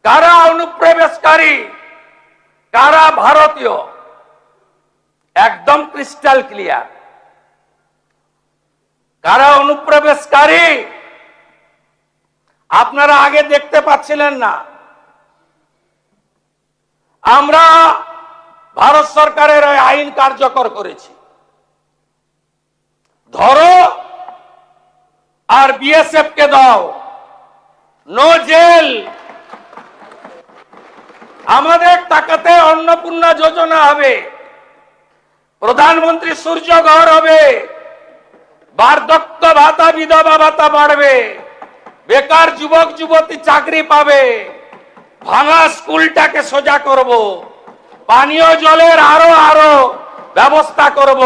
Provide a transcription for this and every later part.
কারা অনুপ্রবেশকারী, কারা ভারতীয়, একদম ক্রিস্টাল ক্লিয়ার। কারা অনুপ্রবেশকারী আপনারা আগে দেখতে পাচ্ছিলেন না। আমরা ভারত সরকারের ওই আইন কার্যকর করেছি, ধরো আর বিএসএফ কে দাও, নো জেল। আমাদের টাকাতে অন্নপূর্ণা যোজনা হবে, প্রধানমন্ত্রী সূর্য ঘর হবে, বার্ধক্য ভাতা বিধবা ভাতা বাড়বে, বেকার যুবক যুবতী চাকরি পাবে, ভাঙা স্কুলটাকে সোজা করব, পানীয় জলের আরো ব্যবস্থা করব।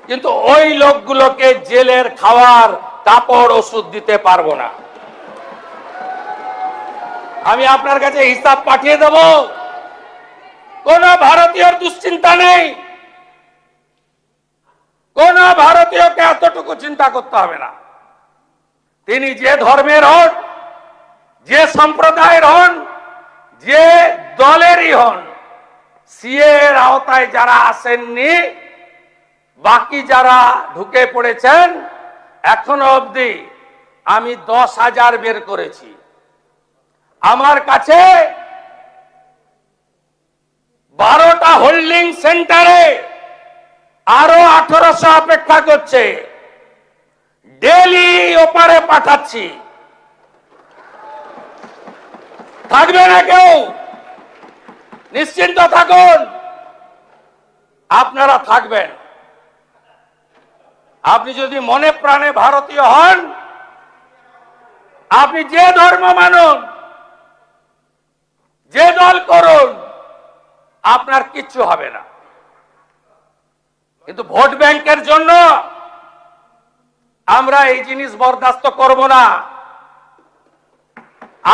কিন্তু ওই লোকগুলোকে জেলের খাওয়ার কাপড় ওষুধ দিতে পারবো না। আমি আপনার কাছে হিসাব পাঠিয়ে দেব। কোন ভারতীয়র দুশ্চিন্তা নেই, কোন ভারতীয়কে এতটুকু চিন্তা করতে হবে না। তিনি যে ধর্মের হন, যে সম্প্রদায়ের হন, যে দলেরই হন, সিএ এর আওতায় যারা আসেননি, বাকি যারা ঢুকে পড়েছেন, এখনো অবধি আমি 10,000 বের করেছি। আমার কাছে 12টা হোল্ডিং সেন্টারে আরো 1800 অপেক্ষা করছে। ডেলি ওপারে পাঠাচ্ছি। থাকবে না কেউ, নিশ্চিন্ত থাকুন, আপনারা থাকবেন। আপনি যদি মনে প্রাণে ভারতীয় হন, আপনি যে ধর্ম মানুন, যে দল করুন, আপনার কিচ্ছু হবে না। কিন্তু ভোট ব্যাংকের জন্য আমরা এই জিনিস বরদাস্ত করব না।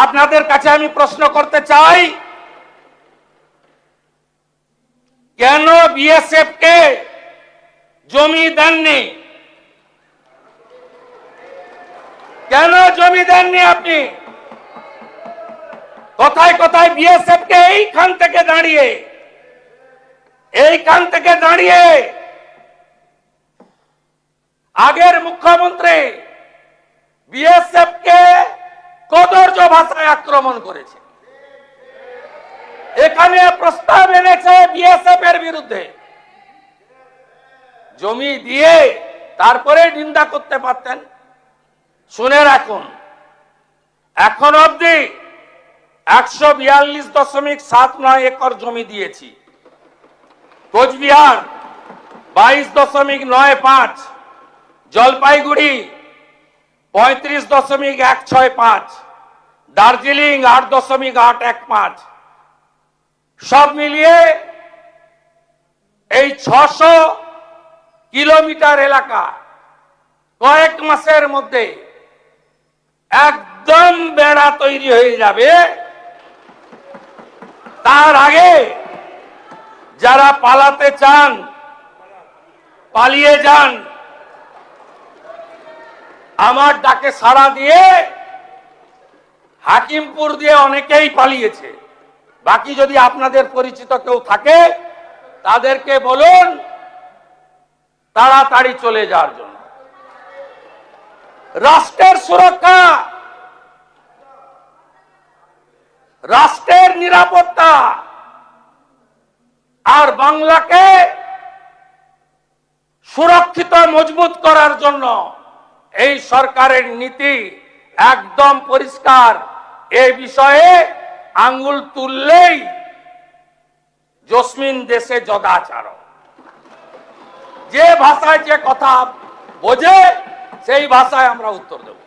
আপনাদের কাছে আমি প্রশ্ন করতে চাই, কেন বিএসএফ কে জমি দেননি? কেন জমি দেননি আপনি? কোথায় কোথায় বিএসএফ কে এইখান থেকে দাঁড়িয়ে আগের মুখ্যমন্ত্রী বিএসএফ কে কদর্য ভাষায় আক্রমণ করেছে। এখানে প্রস্তাব এনেছে বিএসএফ এর বিরুদ্ধে। জমি দিয়ে তারপরে নিন্দা করতে পারতেন। শুনে রাখুন, এখন অবধি 142.79 একর জমি দিয়েছি। কোচবিহার 22.95, জলপাইগুড়ি 35.165, দার্জিলিং 8.815, সব মিলিয়ে এই 600 কিলোমিটার এলাকা কয়েক মাসের মধ্যে একদম বেড়া তৈরি হয়ে যাবে। তার আগে যারা পালাতে চান পালিয়ে যান। আমার ডাকে সাড়া দিয়ে হাকিমপুর দিয়ে অনেকেই পালিয়েছে। বাকি যদি আপনাদের পরিচিত কেউ থাকে, তাদেরকে বলুন তাড়াতাড়ি চলে যাওয়ার জন্য। রাষ্ট্রের সুরক্ষা, রাষ্ট্রের নিরাপত্তা আর বাংলাকে সুরক্ষিত মজবুত করার জন্য এই সরকারের নীতি একদম পরিষ্কার। এই বিষয়ে আঙ্গুল তুললেই জসমিন দেশে যদাচার। যে ভাষায় যে কথা বোঝে সেই ভাষায় আমরা উত্তর দেব।